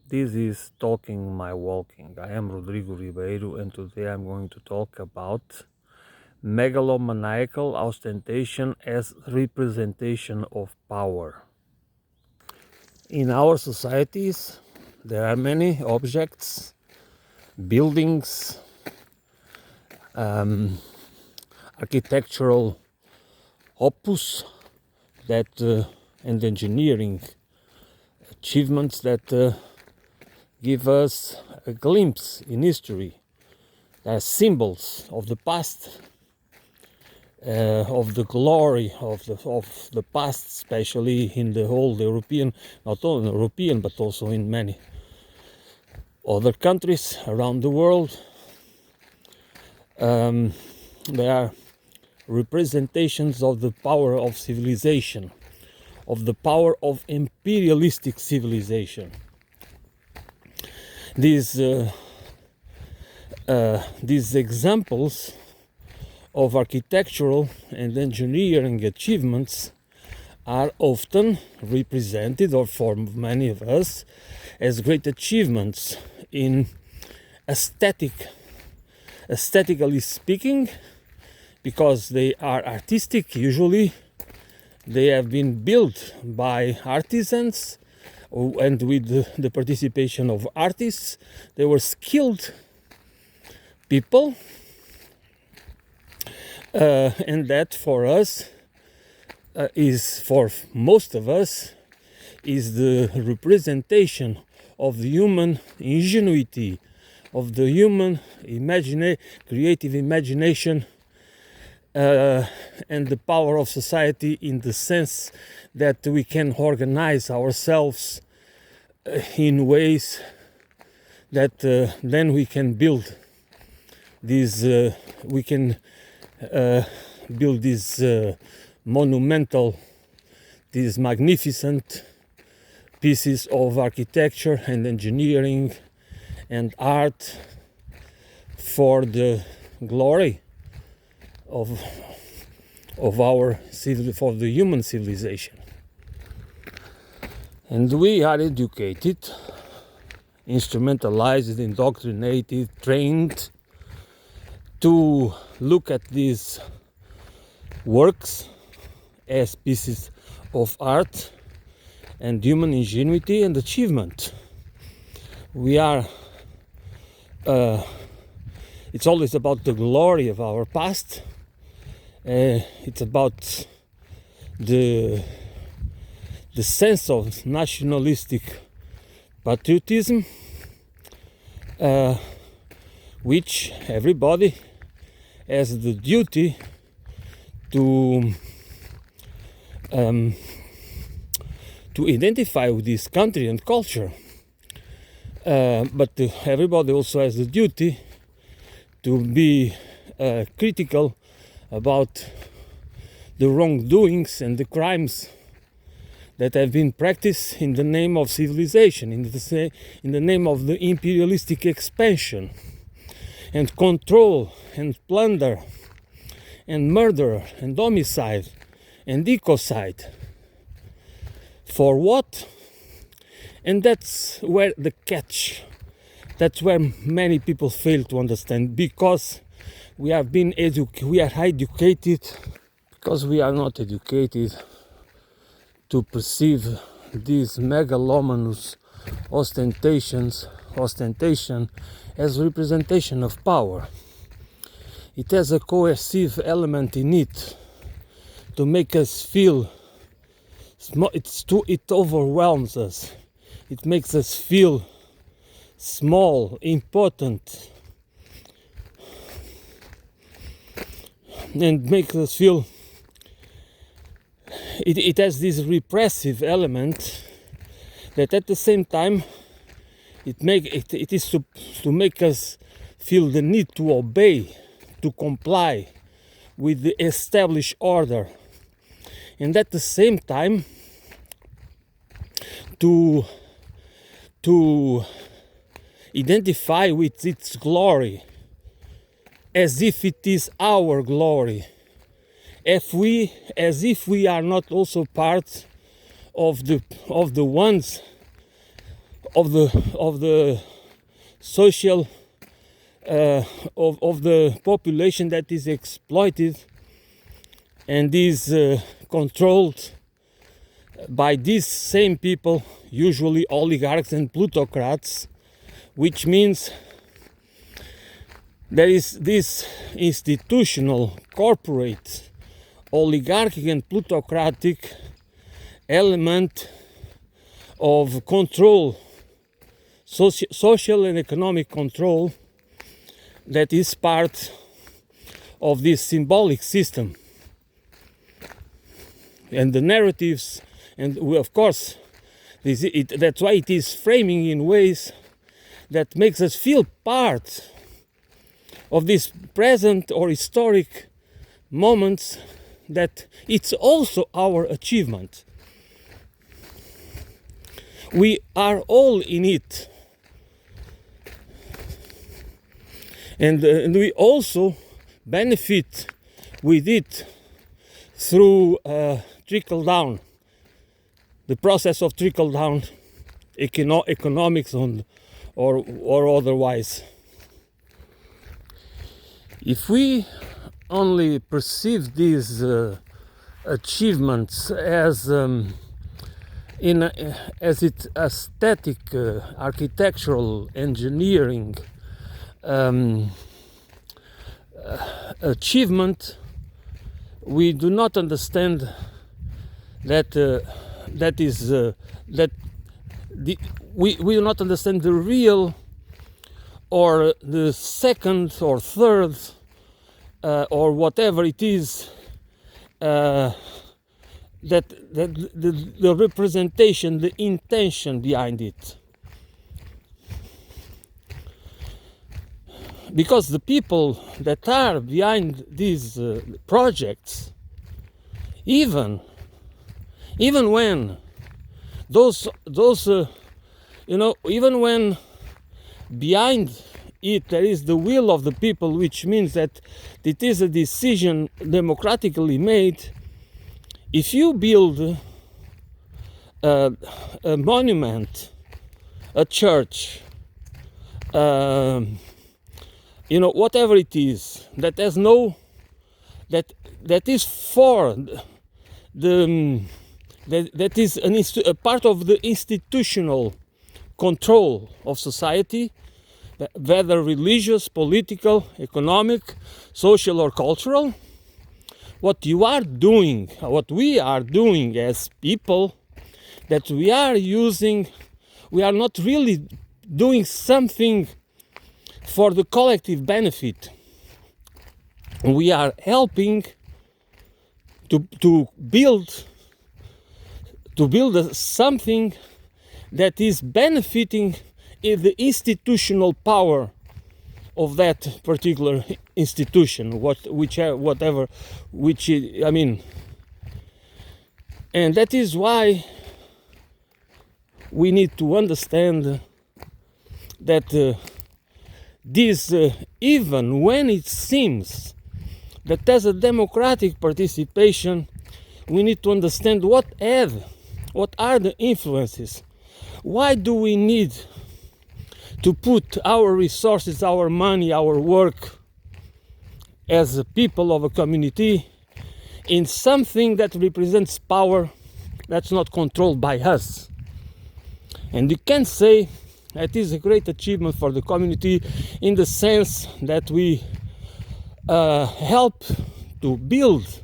This is Talking My Walking. I am Rodrigo Ribeiro, and today I'm going to talk about megalomaniacal ostentation as representation of power. In our societies, there are many objects, buildings, architectural opus that and engineering achievements that give us a glimpse in history. They are symbols of the past, of the glory of the past, especially in the whole European, not only European, but also in many other countries around the world. They are representations of the power of civilization, of the power of imperialistic civilization. These examples of architectural and engineering achievements are often represented, or for many of us, as great achievements in aesthetically speaking, because they are artistic. Usually they have been built by artisans and with the participation of artists. They were skilled people, and that for us is, for most of us, is the representation of the human ingenuity, of the human creative imagination, and the power of society, in the sense that we can organize ourselves in ways that then we can build these monumental, these magnificent pieces of architecture and engineering and art for the glory of for the human civilization. And we are educated, instrumentalized, indoctrinated, trained to look at these works as pieces of art and human ingenuity and achievement. We are it's always about the glory of our past. It's about the sense of nationalistic patriotism, which everybody has the duty to identify with this country and culture, but everybody also has the duty to be critical about the wrongdoings and the crimes that have been practiced in the name of civilization, in the name of the imperialistic expansion and control and plunder and murder and homicide and ecocide. For what? And that's where the catch, that's where many people fail to understand, because we are educated, because we are not educated to perceive these megalomanous ostentation as representation of power. It has a coercive element in it to make us feel it overwhelms us. It makes us feel small, important, and makes us feel it has this repressive element that at the same time it is to make us feel the need to obey, to comply with the established order, and at the same time to identify with its glory as if it is our glory, as if we are not also part of the ones the social of the population that is exploited and is controlled by these same people, usually oligarchs and plutocrats, which means there is this institutional, corporate, oligarchic and plutocratic element of control, social and economic control, that is part of this symbolic system. And the narratives, and of course, that's why it is framing in ways that makes us feel part of this present or historic moments, that it's also our achievement. We are all in it. And we also benefit with it through trickle down, the process of trickle down economics or otherwise. If we only perceive these achievements as its aesthetic, architectural, engineering achievement, we do not understand that we do not understand the real or the second or third or whatever it is that the representation, the intention behind it. Because the people that are behind these projects, even when even when behind it there is the will of the people, which means that it is a decision democratically made. If you build a monument, a church, whatever it is, that has no, that is for that is a part of the institutional control of society, whether religious, political, economic, social or cultural, what you are doing, what we are doing as people, that we are not really doing something for the collective benefit. We are helping to build something that is benefiting the institutional power of that particular institution, and that is why we need to understand that this, even when it seems that there's a democratic participation, we need to understand what are the influences. Why do we need to put our resources, our money, our work as a people of a community in something that represents power that's not controlled by us? And you can say that is a great achievement for the community in the sense that we help to build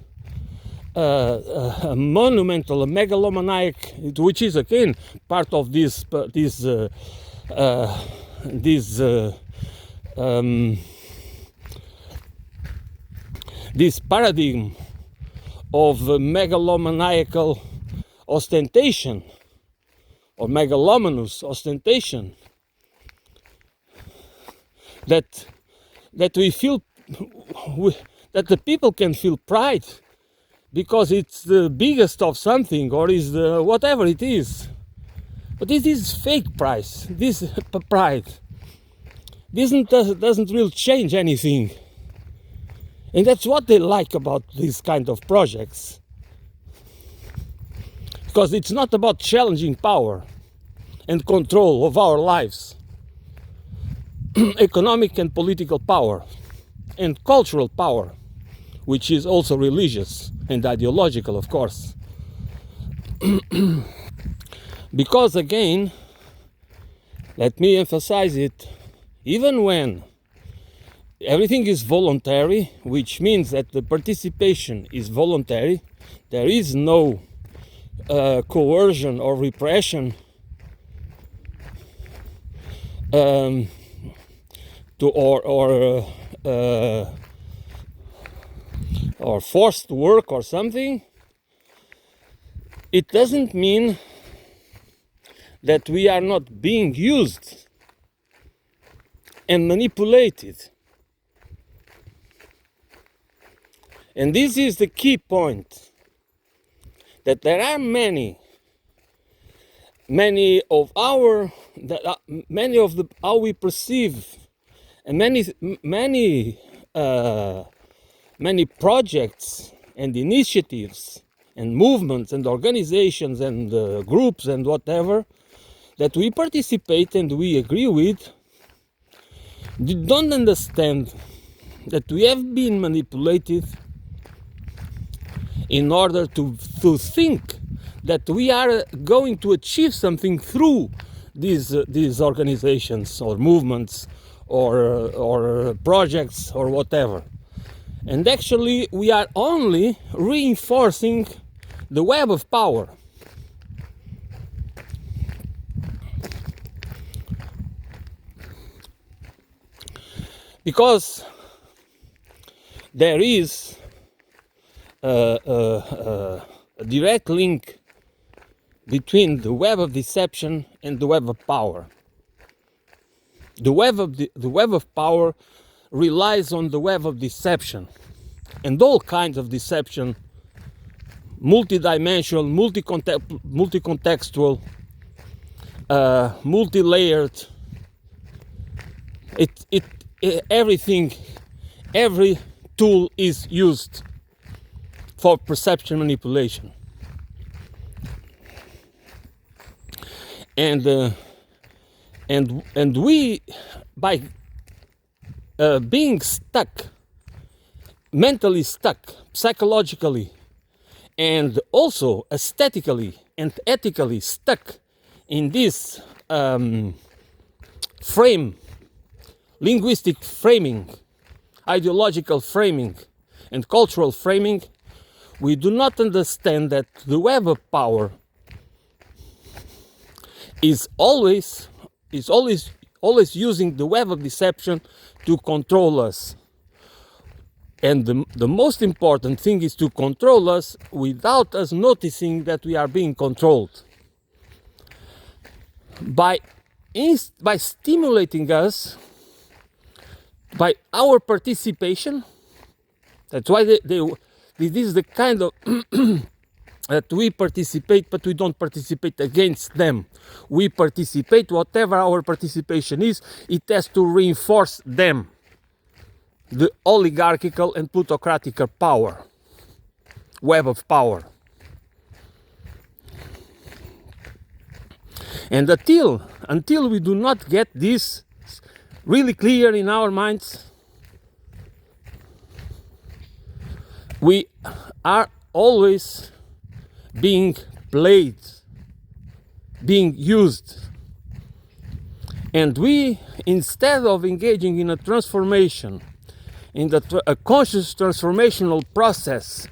a monumental, a megalomaniac, which is again part of this paradigm of megalomaniacal ostentation or megalomanous ostentation, that we feel that the people can feel pride because it's the biggest of something, or is the whatever it is. But this is fake pride. This pride doesn't really change anything, and that's what they like about these kind of projects, because it's not about challenging power, and control of our lives, economic and political power, and cultural power, which is also religious and ideological, of course. Because again, let me emphasize it, even when everything is voluntary, which means that the participation is voluntary, there is no coercion or repression or forced work or something, it doesn't mean that we are not being used and manipulated. And this is the key point, that there are many of how we perceive, and many projects and initiatives and movements and organizations and groups and whatever that we participate and we agree with, don't understand that we have been manipulated in order to think that we are going to achieve something through these organizations or movements or projects or whatever. And actually we are only reinforcing the web of power. Because there is a direct link between the web of deception and the web of power. The web of power relies on the web of deception, and all kinds of deception, multidimensional, multi-contextual, multi-layered. Everything, every tool is used for perception manipulation. And we, by being stuck, mentally stuck, psychologically, and also aesthetically and ethically stuck in this frame, linguistic framing, ideological framing, and cultural framing, we do not understand that the web of power is always using the web of deception to control us. And the most important thing is to control us without us noticing that we are being controlled. By stimulating us, by our participation. That's why this is the kind of that we participate, but we don't participate against them. We participate, whatever our participation is, it has to reinforce them, the oligarchical and plutocratical power, web of power. And until we do not get this really clear in our minds, we are always being played, being used. And we, instead of engaging in a transformation, in a conscious transformational process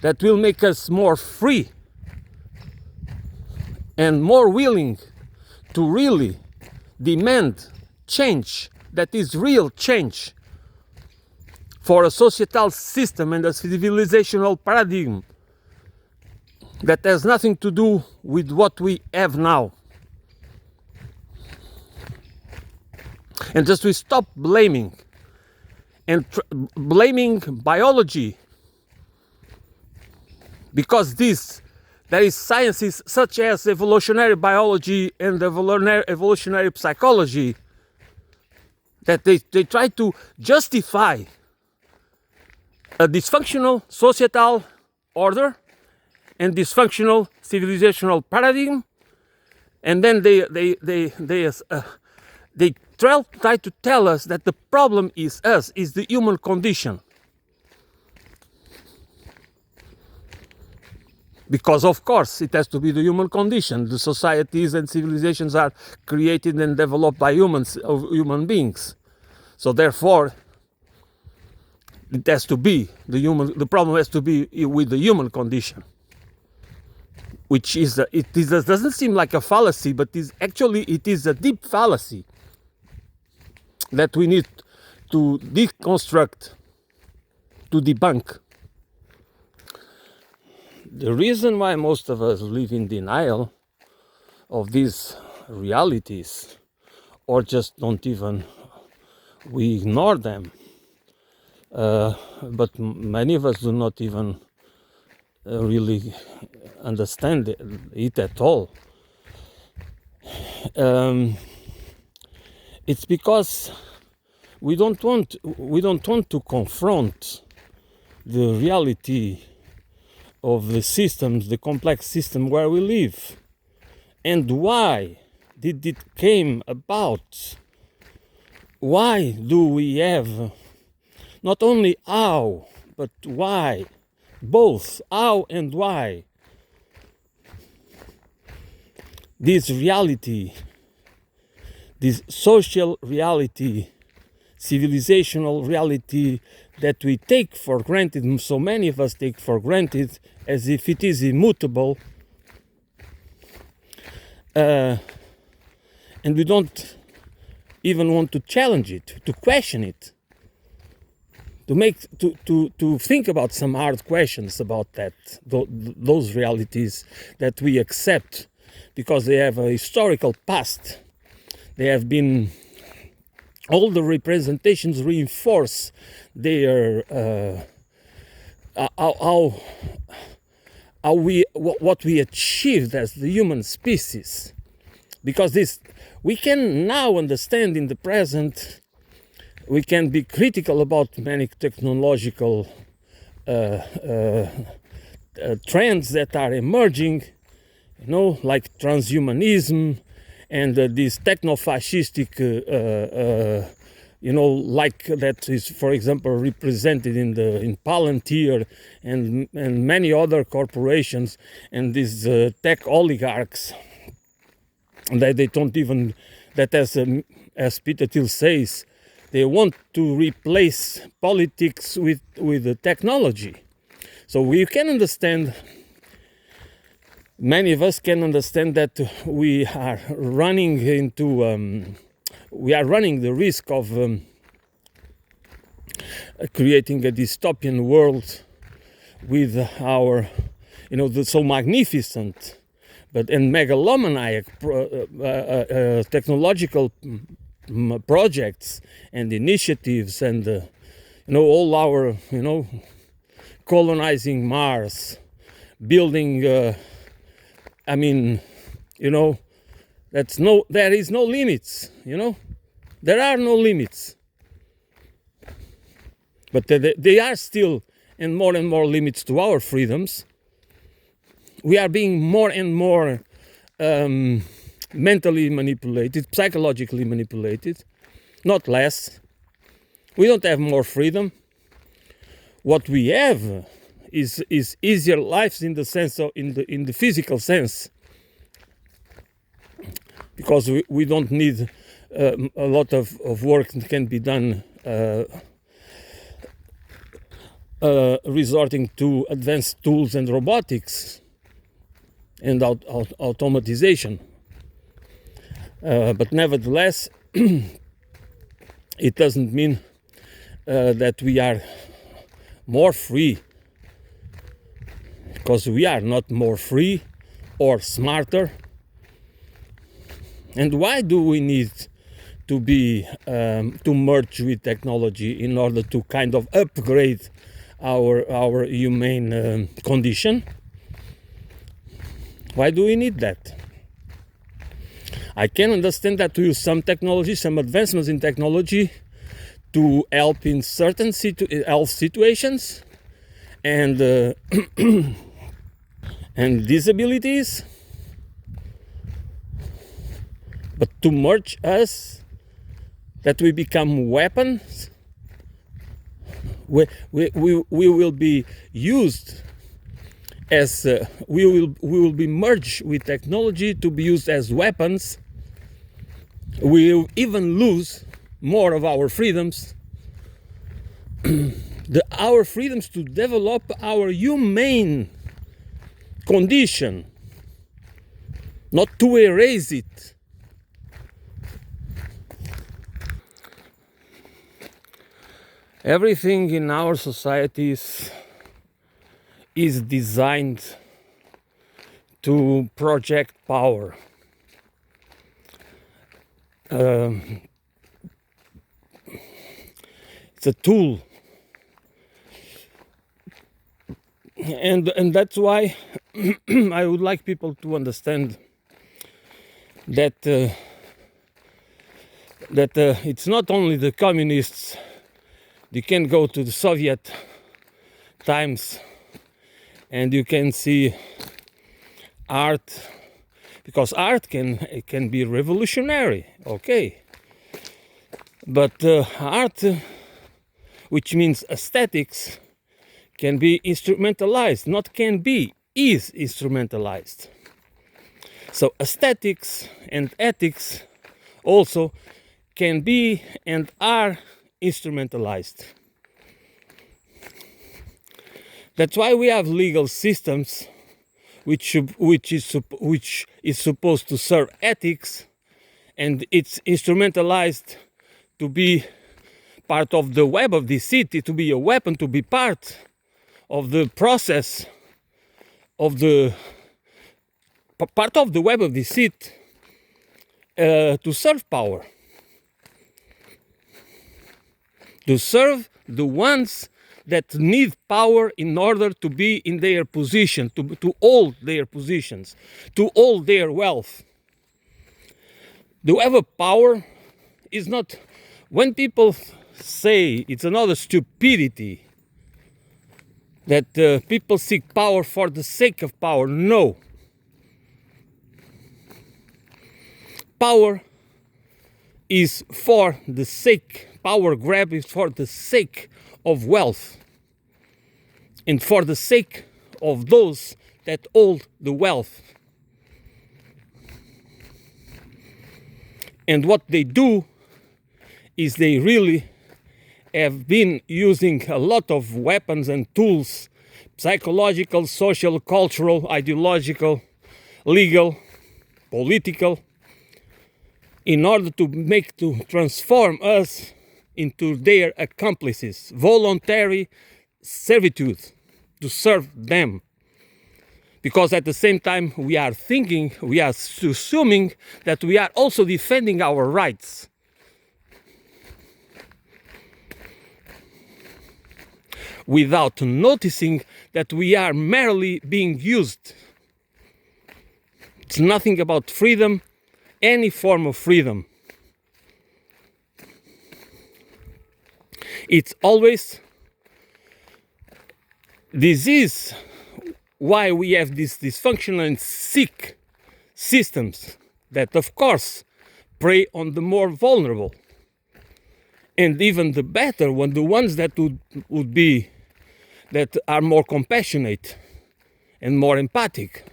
that will make us more free and more willing to really demand change that is real change for a societal system and a civilizational paradigm that has nothing to do with what we have now. And just we stop blaming and blaming biology, because there is sciences such as evolutionary biology and evolutionary psychology that they try to justify a dysfunctional societal order and dysfunctional civilizational paradigm And then they try to tell us that the problem is us, is the human condition. Because of course it has to be the human condition. The societies and civilizations are created and developed by human beings. So therefore, it has to be the problem has to be with the human condition. Which doesn't seem like a fallacy, but it is a deep fallacy that we need to deconstruct, to debunk. The reason why most of us live in denial of these realities, or just we ignore them, but many of us do not even really understand it at all. It's because we don't want to confront the reality of the systems, the complex system where we live, and why did it came about? Why do we have not only how, but why? Both how and why. This reality, this social reality, civilizational reality that we take for granted, so many of us take for granted as if it is immutable, and we don't even want to challenge it, to question it, to think about some hard questions about those realities that we accept because they have a historical past. They have been, all the representations reinforce their what we achieved as the human species, because we can now understand in the present. We can be critical about many technological trends that are emerging, like transhumanism and this techno-fascistic, like that is, for example, represented in Palantir and many other corporations, and these tech oligarchs that they don't even, that as Peter Thiel says, they want to replace politics with the technology. So we can understand, many of us can understand that we are running the risk of creating a dystopian world with our, so magnificent and megalomaniac technological projects and initiatives, and all our colonizing Mars, building there is no limits, there are no limits, but they are still and more limits to our freedoms. We are being more and more mentally manipulated, psychologically manipulated, not less. We don't have more freedom. What we have is easier lives in the sense of in the physical sense, because we don't need a lot of work that can be done resorting to advanced tools and robotics and automatization. But nevertheless, it doesn't mean that we are more free, because we are not more free or smarter. And why do we need to be to merge with technology in order to kind of upgrade our humane condition? Why do we need that? I can understand that we use some technology, some advancements in technology to help in certain health situations and and disabilities. but to merge us, that we become weapons. We will be used as we will be merged with technology to be used as weapons. We will even lose more of our freedoms, our freedoms to develop our humane condition, not to erase it. Everything in our societies is designed to project power. It's a tool, and that's why I would like people to understand that it's not only the communists. You can go to the Soviet times and you can see art, because art can be revolutionary, okay, but art, which means aesthetics, can be instrumentalized, not can be, is instrumentalized. So aesthetics and ethics also can be and are instrumentalized. That's why we have legal systems which is supposed to serve ethics, and it's instrumentalized to be part of the web of the city, to be a weapon, to be part of the process of the part of the web of the city, to serve power, to serve the ones that need power in order to be in their position, to hold their positions, to hold their wealth. The web of power is not, when people say it's another stupidity that people seek power for the sake of power. No. Power is for the sake, power grab is for the sake of wealth and for the sake of those that hold the wealth. And what they do is they really have been using a lot of weapons and tools, psychological, social, cultural, ideological, legal, political, in order to transform us into their accomplices, voluntary servitude, to serve them. Because at the same time we are assuming that we are also defending our rights. Without noticing that we are merely being used. It's nothing about freedom, any form of freedom. It's always, this is why we have these dysfunctional and sick systems that, of course, prey on the more vulnerable. And even the better when the ones that would be, that are more compassionate and more empathic,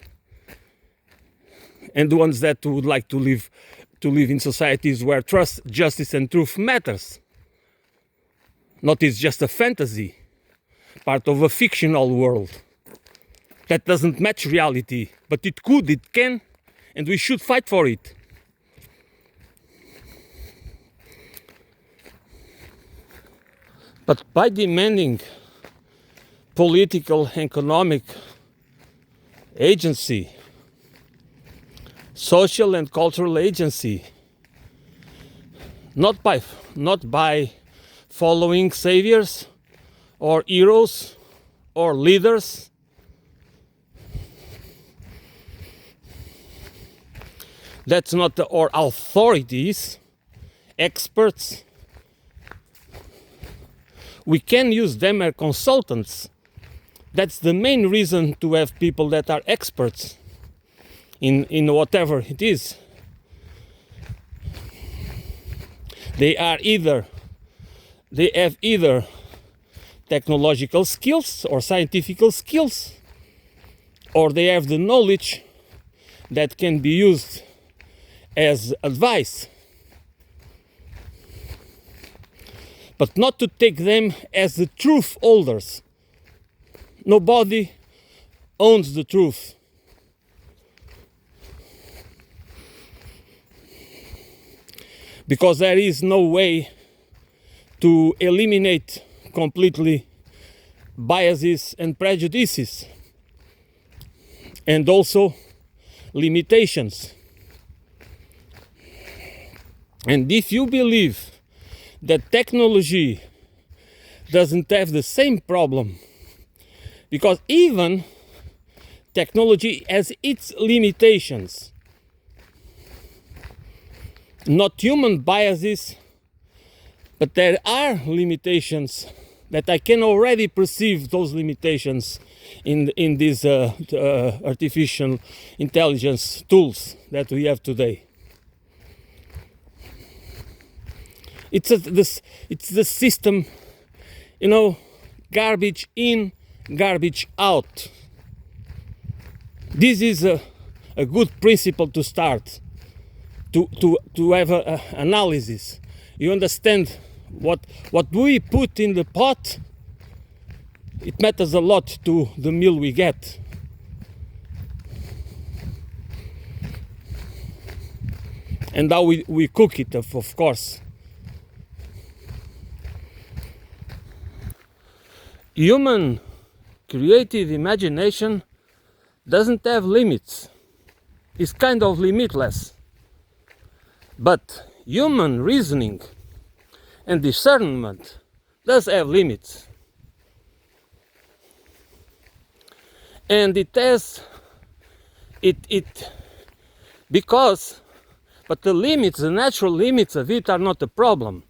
and the ones that would like to live in societies where trust, justice and truth matters. Not it's just a fantasy, part of a fictional world that doesn't match reality, but it could, it can, and we should fight for it. But by demanding political, economic agency, social and cultural agency, not by following saviors or heroes or leaders, that's not or authorities, experts. We can use them as consultants. That's the main reason to have people that are experts in whatever it is. They have either technological skills or scientific skills, or they have the knowledge that can be used as advice, but not to take them as the truth holders. Nobody owns the truth. Because there is no way to eliminate completely biases and prejudices, and also limitations. And if you believe that technology doesn't have the same problem, because even technology has its limitations, not human biases, but there are limitations that I can already perceive those limitations in these artificial intelligence tools that we have today. It's the system, garbage in, garbage out. This is a good principle to start, to have an analysis. You understand what we put in the pot, it matters a lot to the meal we get. And how we cook it, of course. Human creative imagination doesn't have limits. It's kind of limitless. But human reasoning and discernment does have limits. And it has but the limits, the natural limits of it are not the problem.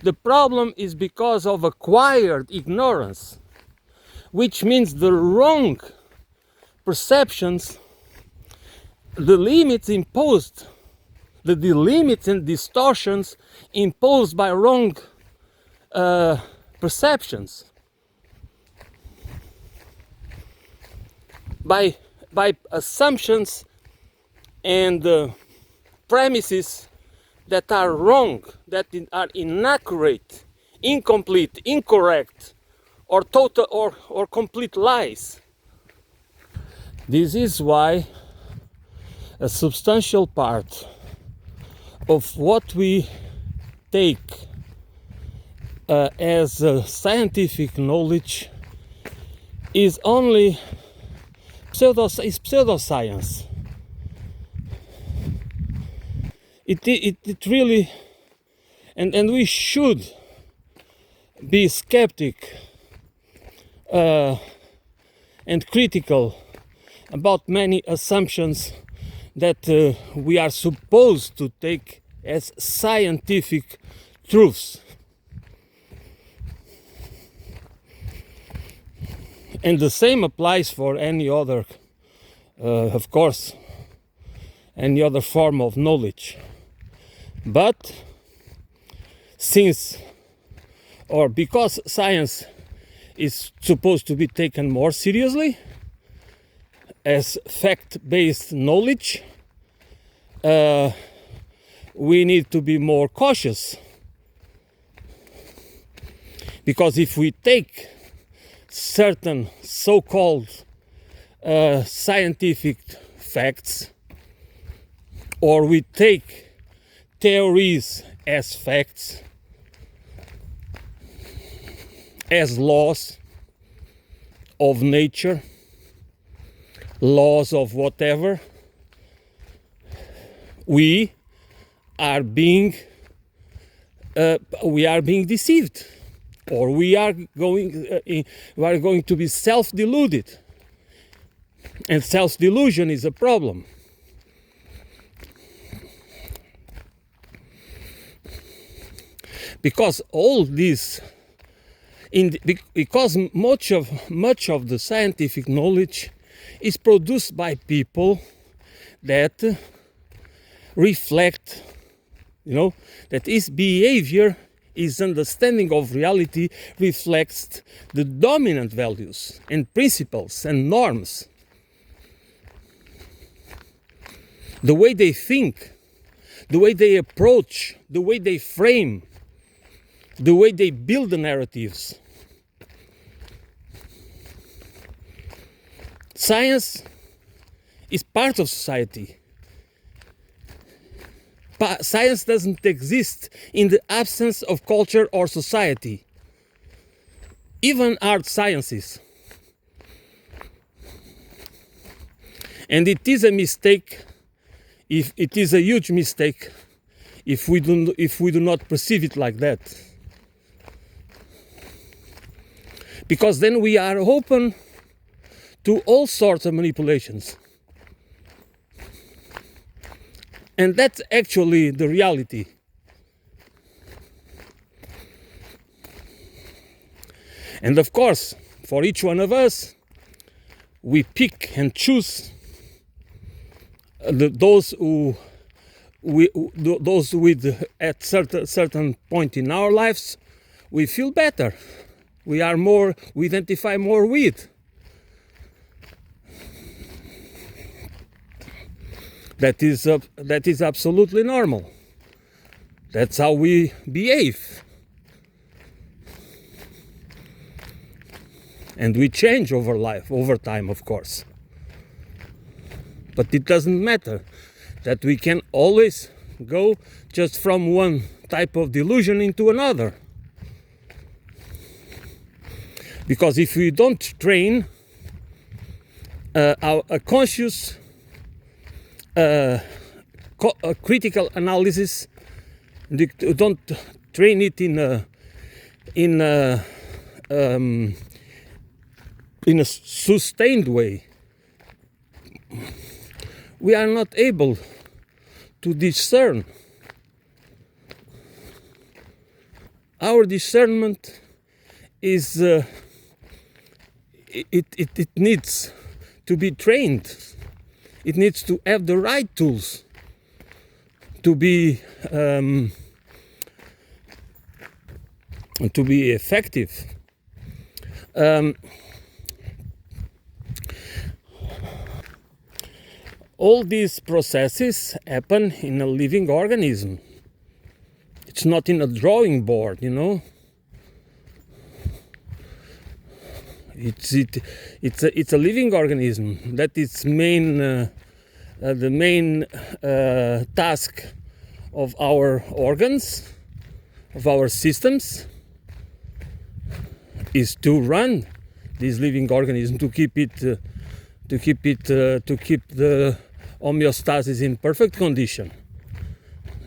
The problem is because of acquired ignorance, which means the wrong perceptions, the limits imposed, the limits and distortions imposed by wrong perceptions, by assumptions and premises that are wrong, that are inaccurate, incomplete, incorrect, or total or complete lies. This is why a substantial part of what we take as scientific knowledge is only pseudoscience. It really, and we should be skeptic and critical about many assumptions that we are supposed to take as scientific truths. And the same applies for any other, of course, any other form of knowledge. But because science is supposed to be taken more seriously as fact-based knowledge, we need to be more cautious. Because if we take certain so-called scientific facts, or we take theories as facts, as laws of nature, laws of whatever, we are being deceived, or we are going to be self-deluded, and self-delusion is a problem. Because all this, because much of the scientific knowledge is produced by people that reflect that his behavior, his understanding of reality reflects the dominant values and principles and norms. The way they think, the way they approach, the way they frame, the way they build the narratives. Science is part of society. Science doesn't exist in the absence of culture or society. Even art sciences. And it is a mistake, if it is a huge mistake, if we do not perceive it like that. Because then we are open to all sorts of manipulations. And that's actually the reality. And of course, for each one of us, we pick and choose those with at certain point in our lives we feel better. We identify more with. That is absolutely normal. That's how we behave. And we change over time, of course. But it doesn't matter that we can always go just from one type of delusion into another. Because if we don't train a conscious critical analysis, don't train it in a sustained way, we are not able to discern. Our discernment is it needs to be trained. It needs to have the right tools to be effective. All these processes happen in a living organism. It's not in a drawing board, It's a living organism. That is the main task of our organs, of our systems, is to run this living organism, to keep the homeostasis in perfect condition.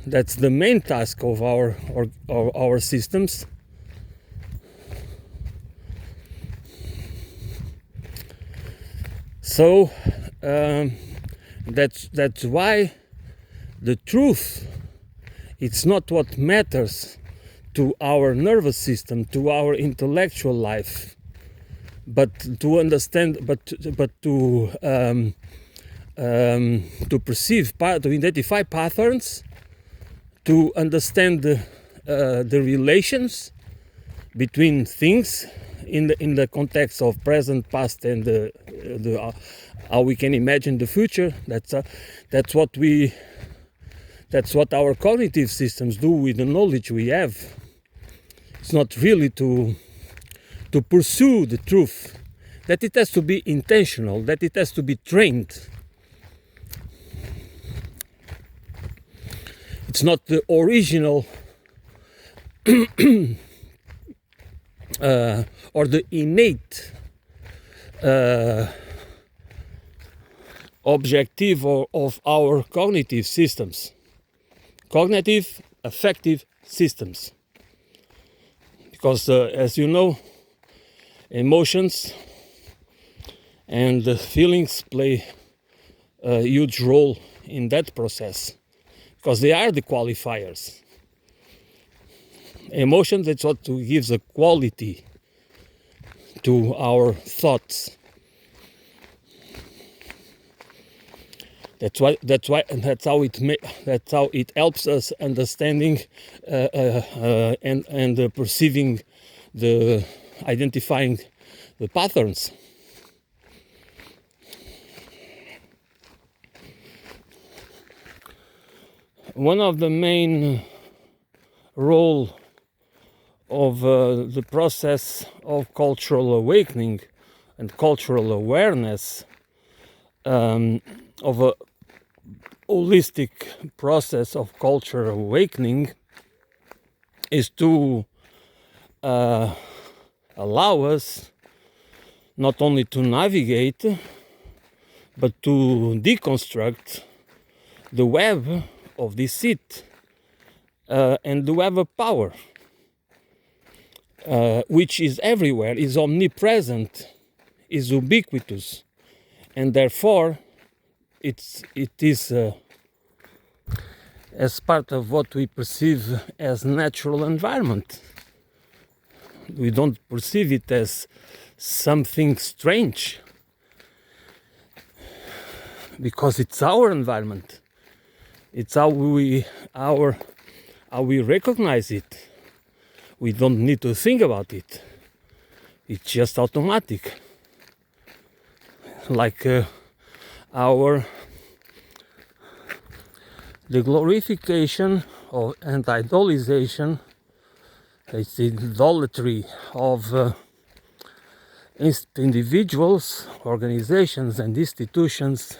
That's the main task of our systems. So that's why the truth, it's not what matters to our nervous system, to our intellectual life, but to understand, but to perceive, to identify patterns, to understand the relations between things in the context of present, past, and how we can imagine the future. That's what our cognitive systems do with the knowledge we have. It's not really to pursue the truth, that it has to be intentional, that it has to be trained. It's not the original or the innate objective of our cognitive systems, cognitive affective systems, because as you know, emotions and feelings play a huge role in that process, because they are the qualifiers. Emotion, that's what gives a quality to our thoughts. That's how it helps us understanding and perceiving, the identifying the patterns. One of the main role of the process of cultural awakening and cultural awareness, of a holistic process of culture awakening, is to allow us not only to navigate but to deconstruct the web of deceit and the web of power, which is everywhere, is omnipresent, is ubiquitous, and therefore it is as part of what we perceive as natural environment. We don't perceive it as something strange, because it's our environment. It's how we recognize it. We don't need to think about it. It's just automatic. Like the glorification of and idolization, it's the idolatry of individuals, organizations and institutions,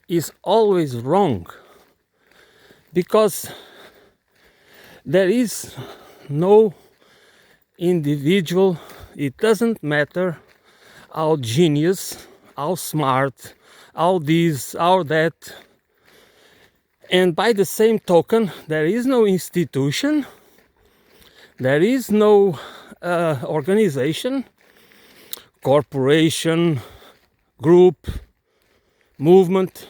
is always wrong, because there is no individual. It doesn't matter how genius, how smart, how this, how that. And by the same token, there is no institution, there is no organization, corporation, group, movement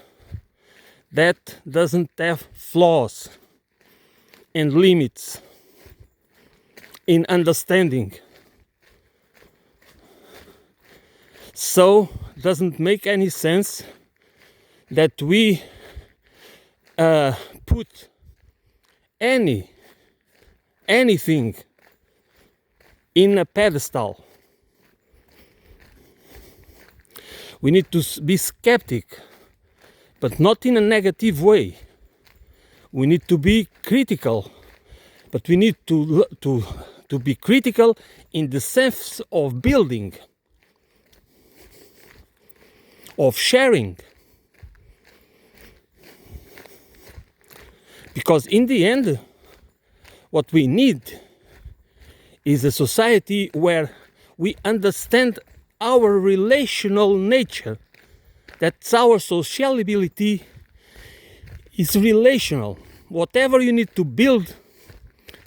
that doesn't have flaws and limits in understanding. So doesn't make any sense that we put anything in a pedestal. We need to be skeptic, but not in a negative way. We need to be critical, but we need to be critical in the sense of building, of sharing. Because in the end, what we need is a society where we understand our relational nature, that our sociability is relational. Whatever you need to build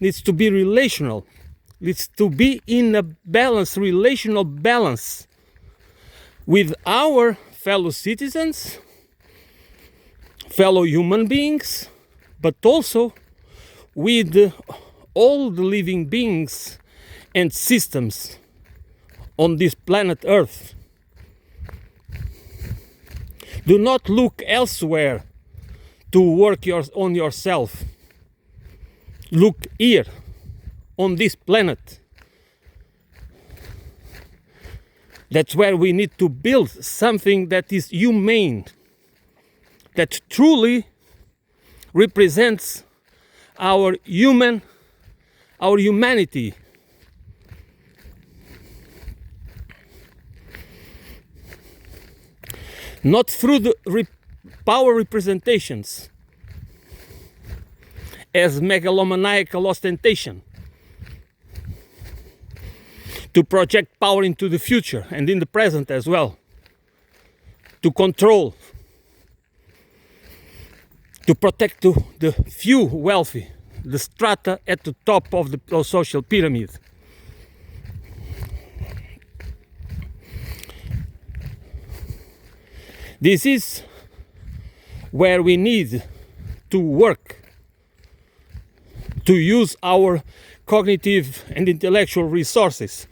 needs to be relational, needs to be in a balance, relational balance with our fellow citizens, fellow human beings, but also with all the living beings and systems on this planet Earth. Do not look elsewhere to work on yourself. Look here, on this planet. That's where we need to build something that is humane, that truly represents our humanity. Not through the power representations as megalomaniacal ostentation, to project power into the future and in the present as well, to control, to protect the few wealthy, the strata at the top of the social pyramid. This is where we need to work, to use our cognitive and intellectual resources,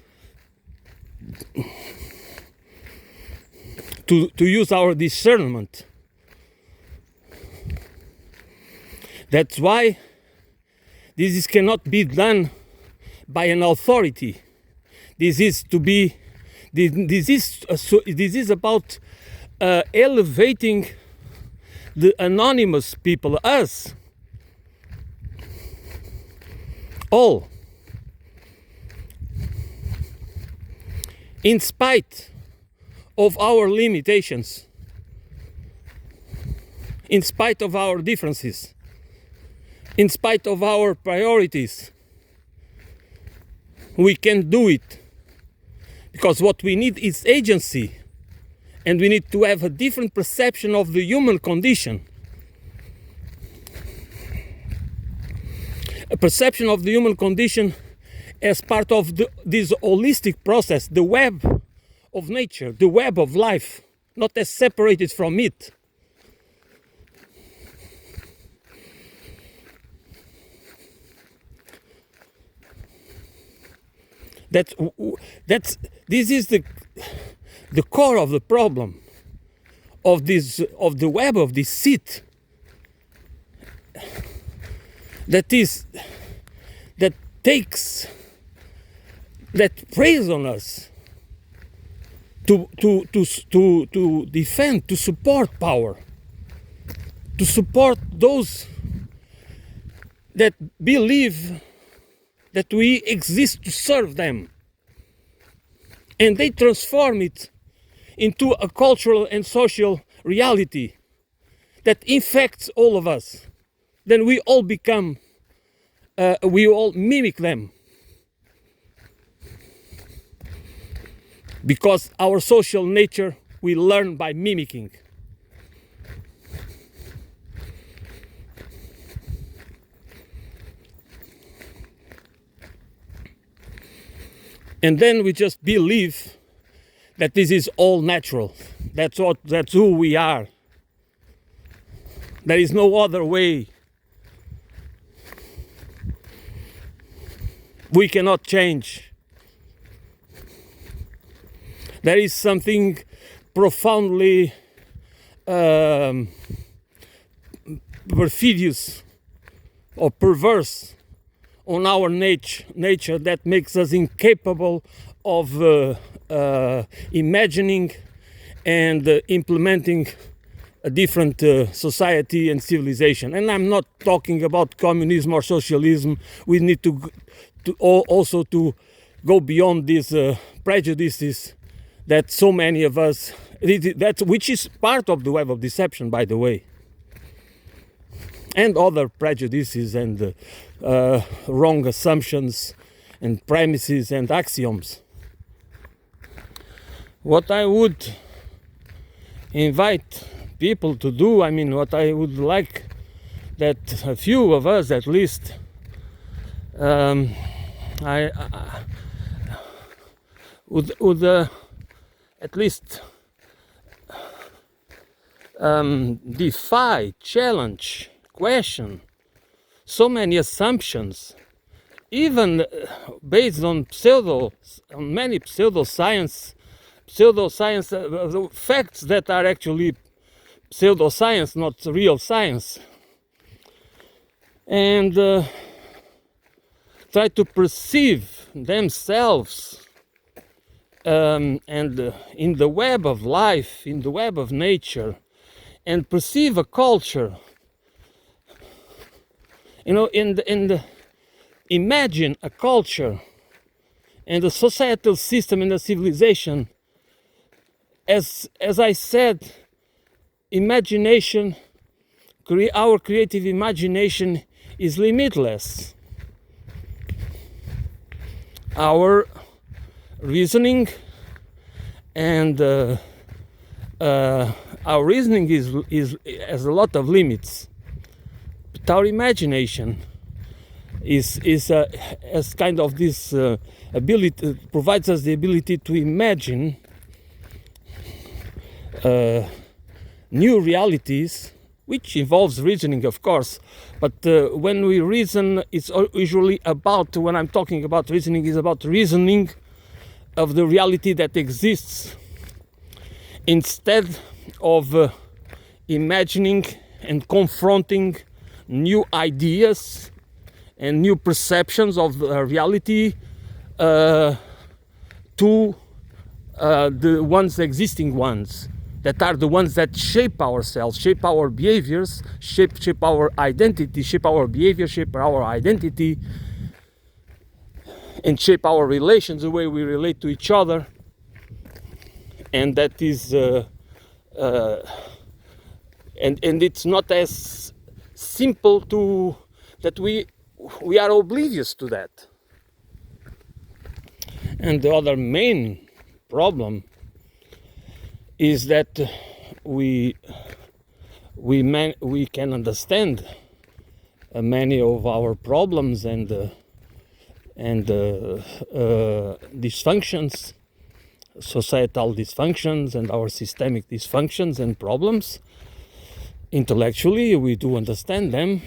to use our discernment, That's why this cannot be done by an authority. This is about elevating the anonymous people, us, all, in spite of our limitations, in spite of our differences, in spite of our priorities. We can do it, because what we need is agency, and we need to have a different perception of the human condition. A perception of the human condition as part of this holistic process, the web of nature, the web of life, not as separated from it. This is the core of the problem of the web of this seat that preys on us to defend, to support power, to support those that believe that we exist to serve them, and they transform it into a cultural and social reality that infects all of us. Then we all become, we all mimic them, because our social nature we learn by mimicking. And then we just believe that this is all natural. That's who we are. There is no other way. We cannot change. There is something profoundly perfidious or perverse on our nature that makes us incapable of imagining and implementing a different society and civilization. And I'm not talking about communism or socialism. We need to also to go beyond these prejudices that so many of us, which is part of the web of deception, by the way, and other prejudices and wrong assumptions and premises and axioms. What I would invite people to do, I mean, what I would like that a few of us at least would at least defy, challenge, question so many assumptions, even based on many pseudoscience facts that are actually pseudoscience, not real science, and try to perceive themselves and in the web of life, in the web of nature, and perceive a culture, imagine a culture and a societal system and a civilization. As I said, imagination, our creative imagination is limitless. Our reasoning and our reasoning has a lot of limits. But our imagination is as kind of this ability, provides us the ability to imagine new realities, which involves reasoning, of course. But when we reason, it's usually about, when I'm talking about reasoning, is about reasoning of the reality that exists, instead of imagining and confronting new ideas and new perceptions of reality to the ones existing ones that are the ones that shape ourselves, shape our behaviors, shape our identity, shape our behavior, shape our identity, and shape our relations, the way we relate to each other. And that is and it's not as simple to that we are oblivious to that. And the other main problem is that we can understand many of our problems and dysfunctions, societal dysfunctions, and our systemic dysfunctions and problems. Intellectually, we do understand them,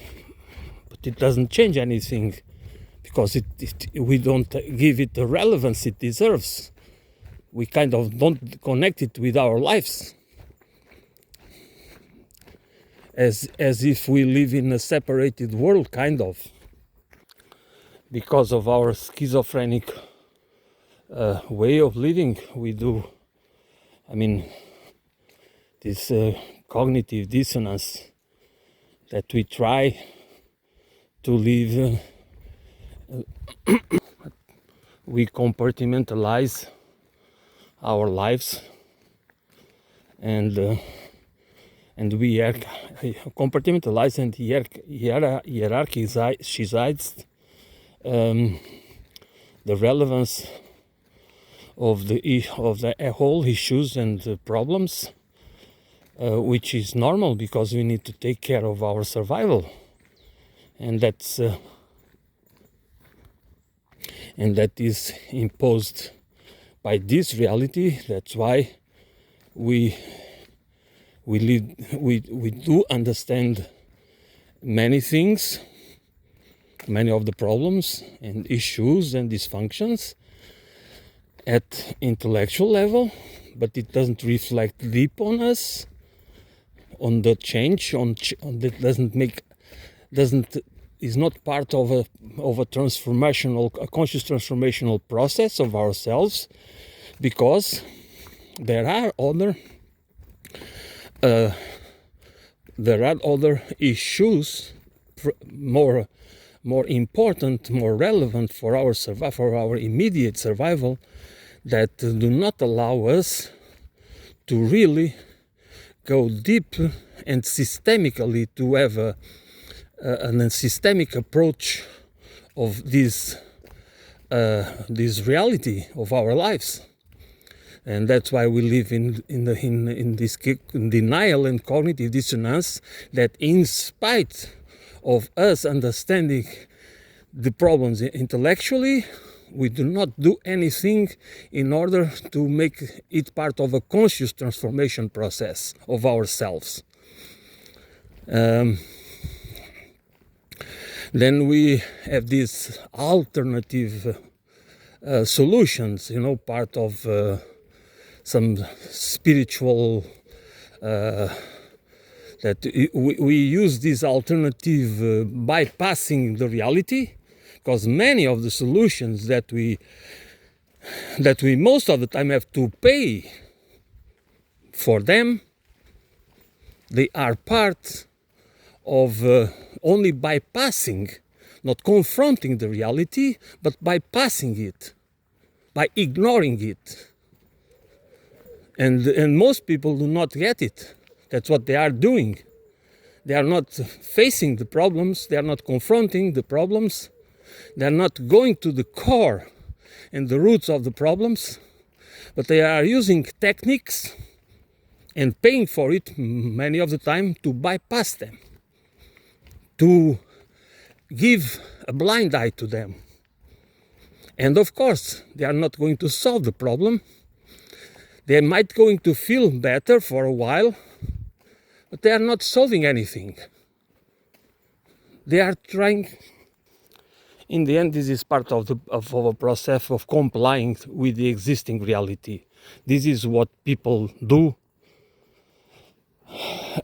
but it doesn't change anything because we don't give it the relevance it deserves. We kind of don't connect it with our lives, as if we live in a separated world, kind of, because of our schizophrenic way of living. We do, this cognitive dissonance that we try to live. We compartmentalize our lives, and we are compartmentalize and hierarchize the relevance of the whole issues and problems, which is normal because we need to take care of our survival, and that is imposed by this reality. That's why we do understand many things, many of the problems and issues and dysfunctions at intellectual level, but it doesn't reflect deep on us, on the change, that is not part of a conscious transformational process of ourselves, because there are other issues more important, more relevant for our immediate survival, that do not allow us to really go deep and systemically to have a systemic approach of this reality of our lives. And that's why we live in this denial and cognitive dissonance, that in spite of us understanding the problems intellectually, we do not do anything in order to make it part of a conscious transformation process of ourselves. Then we have these alternative solutions, part of some spiritual, that we use this alternative bypassing the reality, because many of the solutions that we most of the time have to pay for them, they are part of only bypassing, not confronting the reality, but bypassing it, by ignoring it. And most people do not get it. That's what they are doing. They are not facing the problems, they are not confronting the problems, they are not going to the core and the roots of the problems, but they are using techniques and paying for it many of the time to bypass them, to give a blind eye to them. And of course, they are not going to solve the problem. They might going to feel better for a while, but they are not solving anything. They are trying. In the end, this is part of a process of complying with the existing reality. This is what people do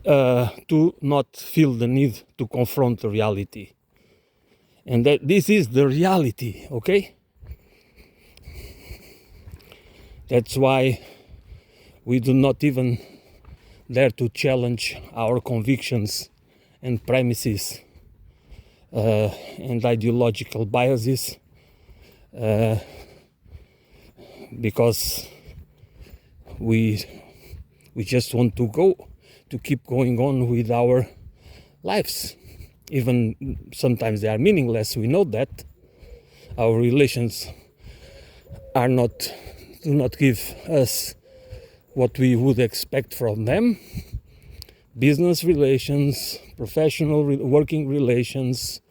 to not feel the need to confront the reality. And that this is the reality, okay? That's why we do not even dare to challenge our convictions and premises and ideological biases, because we just want to keep going on with our lives. Even sometimes they are meaningless, we know that. Our relations do not give us what we would expect from them. Business relations, professional working relations,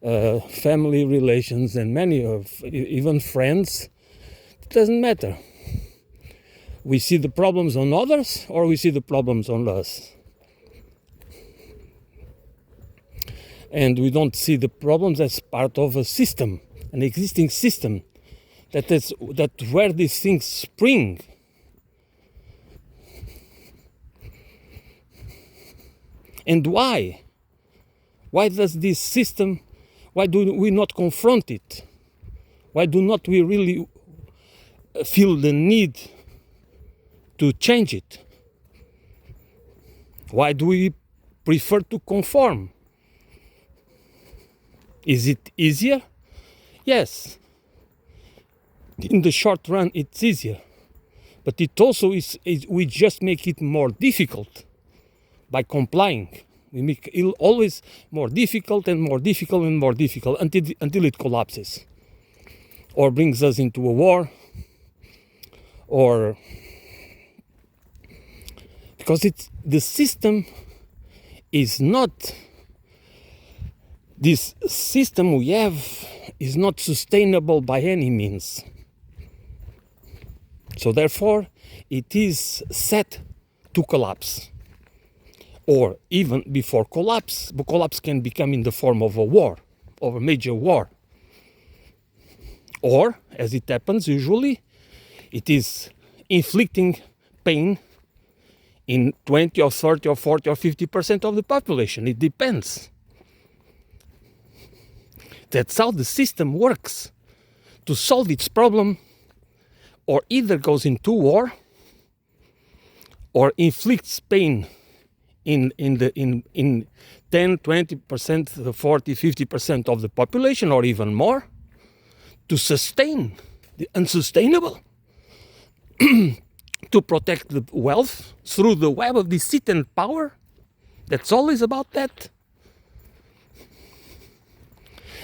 family relations, and many of even friends. It doesn't matter. We see the problems on others or we see the problems on us. And we don't see the problems as part of a system, an existing system, that where these things spring. And why? Why does this system, why do we not confront it? Why do not we really feel the need to change it? Why do we prefer to conform? Is it easier? Yes. In the short run, it's easier. But it also is we just make it more difficult by complying. We make it always more difficult and more difficult and more difficult until it collapses. Or brings us into a war. Or because the system is not, this system we have is not sustainable by any means. So therefore, it is set to collapse. Or even before collapse, the collapse can become in the form of a war, of a major war. Or, as it happens usually, it is inflicting pain in 20 or 30 or 40 or 50% of the population. It depends. That's how the system works. To solve its problem, or either goes into war, or inflicts pain in 10, 20%, 40, 50% of the population, or even more, to sustain the unsustainable, to protect the wealth through the web of deceit and power. That's always about that.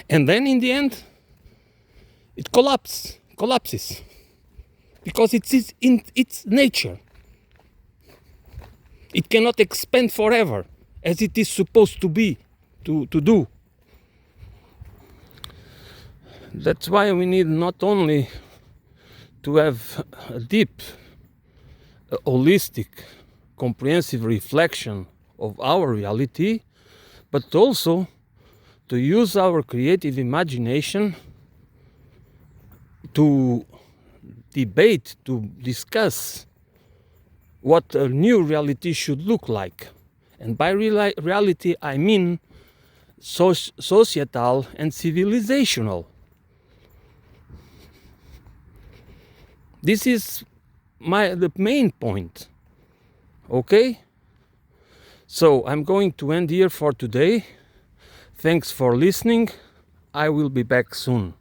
And then in the end, it collapses. Because it is in its nature. It cannot expand forever, as it is supposed to be, to do. That's why we need not only to have a deep, holistic, comprehensive reflection of our reality, but also to use our creative imagination to debate, to discuss what a new reality should look like. And by reality, I mean societal and civilizational. This is the main point. Okay? So I'm going to end here for today. Thanks for listening. I will be back soon.